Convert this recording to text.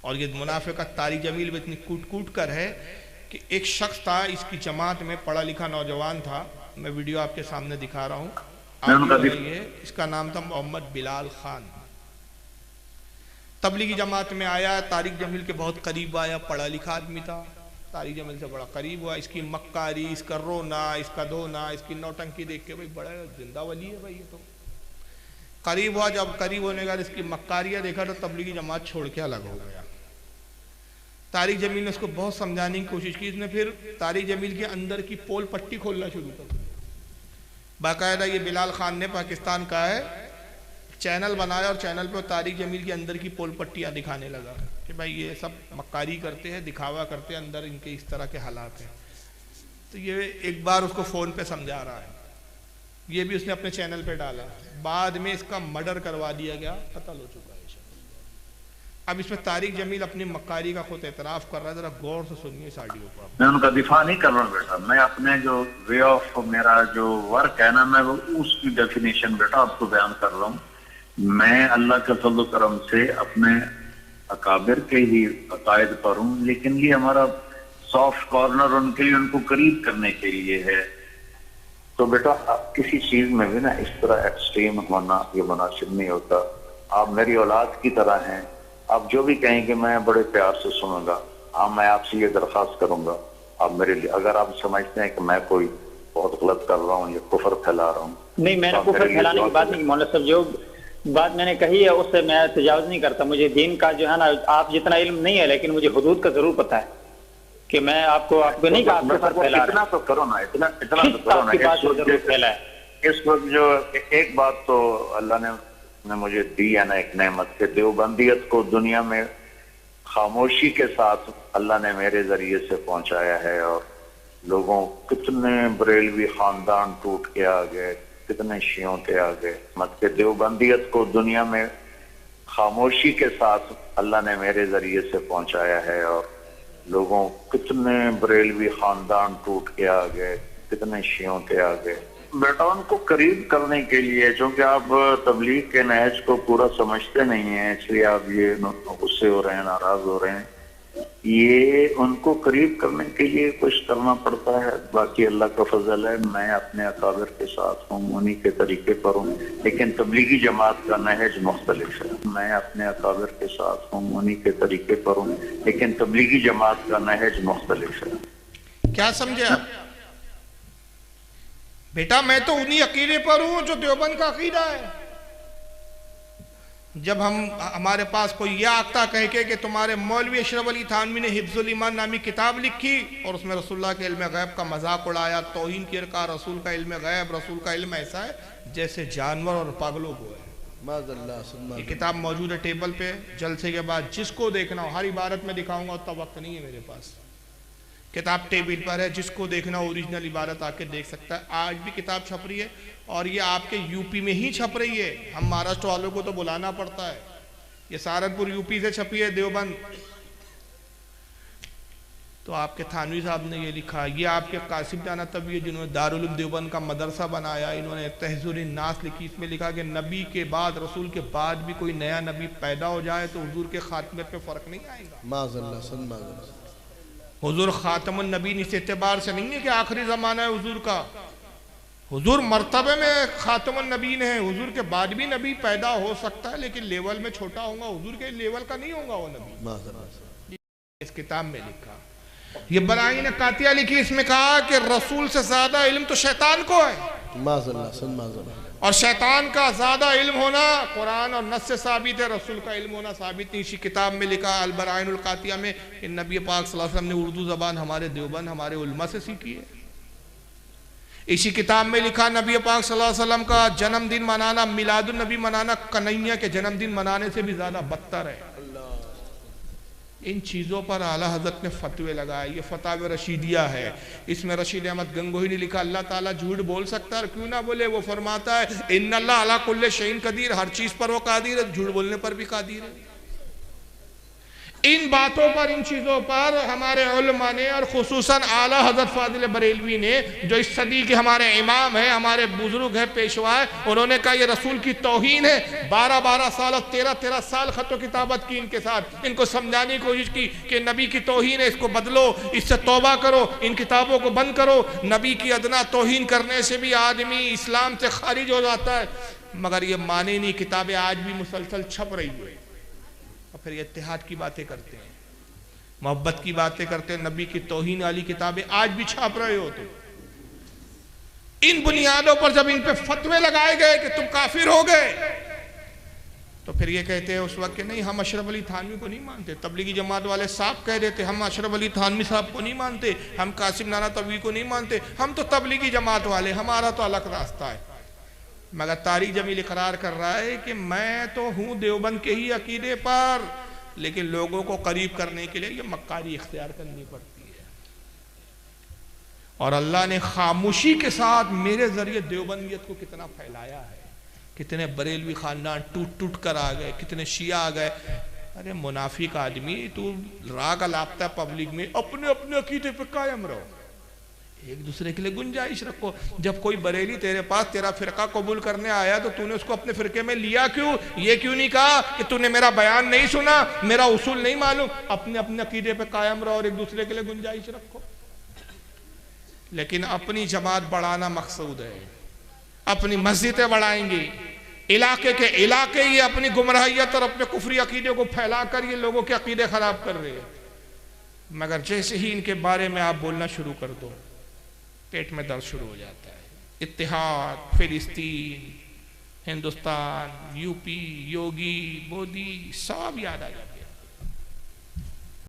और ये मुनाफिक तारिक जमील भी इतनी कूट कूट कर है कि एक शख्स था, इसकी जमात में पढ़ा लिखा नौजवान था, मैं वीडियो आपके सामने दिखा रहा हूँ, इसका नाम था मोहम्मद बिलाल खान। तबलीगी जमात में आया, तारिक जमील के बहुत करीब आया, पढ़ा लिखा आदमी था, तारिक जमील से बड़ा करीब हुआ। इसकी मक्कारी, इसका रोना, इसका धोना, इसकी नौटंकी देख के भाई बड़ा जिंदा वली है भाई ये तो। करीब हुआ, जब करीब होने के बाद इसकी मक्कारियाँ देखा तो तबलीगी जमात छोड़ के अलग हो गया। तारिक जमील ने उसको बहुत समझाने की कोशिश की, इसने फिर तारिक जमील के अंदर की पोल पट्टी खोलना शुरू कर दी। बाकायदा ये बिलाल खान ने, पाकिस्तान का है, चैनल बनाया और चैनल पर तारिक जमील के अंदर की पोल पट्टियाँ दिखाने लगा कि भाई ये सब मक्कारी करते हैं, दिखावा करते हैं, अंदर इनके इस तरह के हालात हैं। तो ये एक बार उसको फ़ोन पे समझा रहा है, ये भी उसने अपने चैनल पे डाला। बाद में इसका मर्डर करवा दिया गया, कत्ल हो चुका है। अब इसमें तारिक जमील अपनी मक्कारी का खुद एतराफ़ कर रहा है, जरा गौर से सुनिए इस ऑडियो को। मैं उनका दिफा नहीं कर रहा हूँ बेटा, मैं अपने जो वे ऑफ मेरा जो वर्क है ना, मैं वो उसकी डेफिनेशन बेटा आपको बयान कर रहा हूँ। मैं अल्लाह के फज़ल करम से अपने अकाबिर के ही अकायद पर हूँ, लेकिन ये हमारा सॉफ्ट कॉर्नर उनके लिए, उनको करीब करने के लिए है। तो बेटा किसी चीज में भी ना इस तरह एक्सट्रीम होना ये मुनासिब नहीं होता। आप मेरी औलाद की तरह हैं, आप जो भी कहेंगे मैं बड़े प्यार से सुनूंगा। हाँ, मैं आपसे ये दरख्वास्त करूंगा, आप मेरे लिए, अगर आप समझते हैं कि मैं कोई बहुत गलत कर रहा हूँ या कुफर फैला रहा हूँ। नहीं, मैंने कुफर फैलाने की बात नहीं, मौलाना साहब जो बात मैंने कही है उससे मैं तजावुज़ नहीं करता। मुझे दीन का जो है ना, आप जितना इल्म नहीं है, लेकिन मुझे हुदूद का जरूर पता है कि मैं आपको नहीं कहा इतना तो करो ना, इतना तो करो ना। इस वक्त जो एक बात तो अल्लाह ने मुझे दी है ना, एक नेमत के देवबंदियत को दुनिया में खामोशी के साथ अल्लाह ने मेरे जरिए से पहुंचाया है। और लोगों, कितने बरेलवी खानदान टूट के आ गए, कितने शियों के आ गए। मत के देवबंदियत को दुनिया में खामोशी के साथ अल्लाह ने मेरे जरिए से पहुंचाया है। और लोगों, कितने बरेलवी खानदान टूट के आ गए, कितने शियों के आ गए। बेटा उनको करीब करने के लिए, क्योंकि आप तबलीग के नहज को पूरा समझते नहीं हैं, इसलिए आप ये गुस्से हो रहे हैं, नाराज हो रहे हैं। ये उनको करीब करने के लिए कुछ करना पड़ता है। बाकी अल्लाह का फजल है, मैं अपने अकाबिर के साथ हूँ, उन्हीं के तरीके पर हूँ, लेकिन तबलीगी जमात का नहज मुख्तलिफ है। मैं अपने अकाबिर के साथ हूँ, उन्हीं के तरीके पर हूँ, लेकिन तबलीगी जमात का नहज मुख्तलिफ है। क्या समझे आप बेटा? मैं तो उन्हीं अकीदे पर हूँ जो देवबंद का अकीदा है। जब हमारे पास कोई यह आख्ता कह के कि तुम्हारे मौलवी अशरफ अली थानवी ने हिफ्जुल ईमान नामी किताब लिखी और उसमें रसूलुल्लाह के इल्म गैब का मजाक उड़ाया, तौहीन किया, कहा रसूल का इल्म गैब, रसूल का इल्म ऐसा है जैसे जानवर और पागलों को है। ये किताब मौजूद है टेबल पे, जलसे के बाद जिसको देखना हो, हर इबारत में दिखाऊंगा, उतना वक्त नहीं है मेरे पास। किताब टेबल पर है, जिसको देखना ओरिजिनल इबारत आके देख सकता है। आज भी किताब छप रही है और ये आपके यूपी में ही छप रही है, हम महाराष्ट्र वालों को तो बुलाना पड़ता है। ये सहारनपुर यूपी से छपी है, देवबंद। तो आपके थानवी साहब ने ये लिखा, ये आपके कासिम जाना तब ये जिन्होंने दारुल उलूम देवबंद का मदरसा बनाया, इन्होंने तहज़ुरुन नास लिखी, इसमें लिखा कि नबी के बाद, रसूल के बाद भी कोई नया नबी पैदा हो जाए तो हुजूर के खात्मे पे फ़र्क नहीं आएगा। हुजूर खातमुन नबीन इस एतबार से नहीं है कि आखिरी ज़माना है हुजूर का, हुजूर मर्तबे में खातमुन नबीन है, हुजूर के बाद भी नबी पैदा हो सकता है, लेकिन लेवल में छोटा होगा, हुजूर के लेवल का नहीं होगा वो नबी। इस किताब में लिखा, ये बराईन ने कातिया लिखी, इसमें कहा कि रसूल से ज्यादा इल्म तो शैतान को है, और शैतान का ज्यादा इल्म होना कुरान और नस से साबित है, रसूल का इल्म होना साबित नहीं। इसी किताब में लिखा अल बराईनुल कातिया में कि नबी पाक सल्लल्लाहु अलैहि वसल्लम ने उर्दू ज़बान हमारे देवबंद, हमारे उलमा से सीखी है। इसी किताब में लिखा नबी पाक सल्लल्लाहु अलैहि वसल्लम का जन्मदिन मनाना, मिलादुन नबी मनाना कन्हैया के जन्मदिन मनाने से भी ज्यादा बदतर है। इन चीज़ों पर आला हज़रत ने फतवे लगाए, ये फतावे रशीदिया है। इसमें रशीद अहमद गंगोही ने लिखा अल्लाह ताला झूठ बोल सकता है, क्यों ना बोले, वो फरमाता है इन्नल्लाह अला कुल्ले शैइन कदीर, हर चीज़ पर वो कादिर है, झूठ बोलने पर भी कादिर है। इन बातों पर, इन चीज़ों पर हमारे उलमा ने और खुसूसन आला हज़रत फाजिल बरेलवी ने, जो इस सदी के हमारे इमाम हैं, हमारे बुजुर्ग हैं, पेशवा है, उन्होंने कहा ये रसूल की तौहीन है। 12-12 साल और 13-13 साल ख़त किताबत की इनके साथ, इनको समझाने की कोशिश की कि नबी की तौहीन है, इसको बदलो, इससे तौबा करो, इन किताबों को बंद करो। नबी की अदना तौहीन करने से भी आदमी इस्लाम से खारिज हो जाता है, मगर ये माने नहीं। किताबें आज भी मुसलसल छप रही है और फिर इत्तेहाद की बातें करते हैं, मोहब्बत की बातें करते हैं, नबी की तौहीन वाली किताबें आज भी छाप रहे होते। इन बुनियादों पर जब इन पे फतवे लगाए गए कि तुम काफिर हो गए, तो फिर ये कहते हैं उस वक्त कि नहीं, हम अशरफ अली थानवी को नहीं मानते। तबलीगी जमात वाले साहब कह देते हम अशरफ अली थानवी साहब को नहीं मानते, हम कासिम नाना तबवी को नहीं मानते, हम तो तबलीगी जमात वाले, हमारा तो अलग रास्ता है। मगर तारिक जमील इकरार कर रहा है कि मैं तो हूँ देवबंद के ही अकीदे पर, लेकिन लोगों को करीब करने के लिए ये मक्कारी इख्तियार करनी पड़ती है। और अल्लाह ने खामोशी के साथ मेरे जरिए देवबंदियत को कितना फैलाया है। कितने बरेलवी खानदान टूट टूट कर आ गए, कितने शिया आ गए। अरे मुनाफिक आदमी, तू राग लापता पब्लिक में, अपने अपने अकीदे पे कायम रहो, एक दूसरे के लिए गुंजाइश रखो। जब कोई बरेली तेरे पास तेरा फिरका कबूल करने आया तो तूने उसको अपने फिरके में लिया क्यों? ये क्यों नहीं कहा कि तूने मेरा बयान नहीं सुना, मेरा उसूल नहीं मालूम? अपने अपने अकीदे पे कायम रहो और एक दूसरे के लिए गुंजाइश रखो। लेकिन अपनी जमात बढ़ाना मकसूद है, अपनी मस्जिदें बढ़ाएंगी, इलाके के इलाके ये अपनी गुमराहियत और अपने कुफरी अकीदे को फैला कर ये लोगों के अकीदे खराब कर रहे हैं। मगर जैसे ही इनके बारे में आप बोलना शुरू कर दो, पेट में दर्द शुरू हो जाता है। इत्तेहाद, फिलिस्तीन, हिंदुस्तान, यूपी, योगी, मोदी सब याद आ जाता है।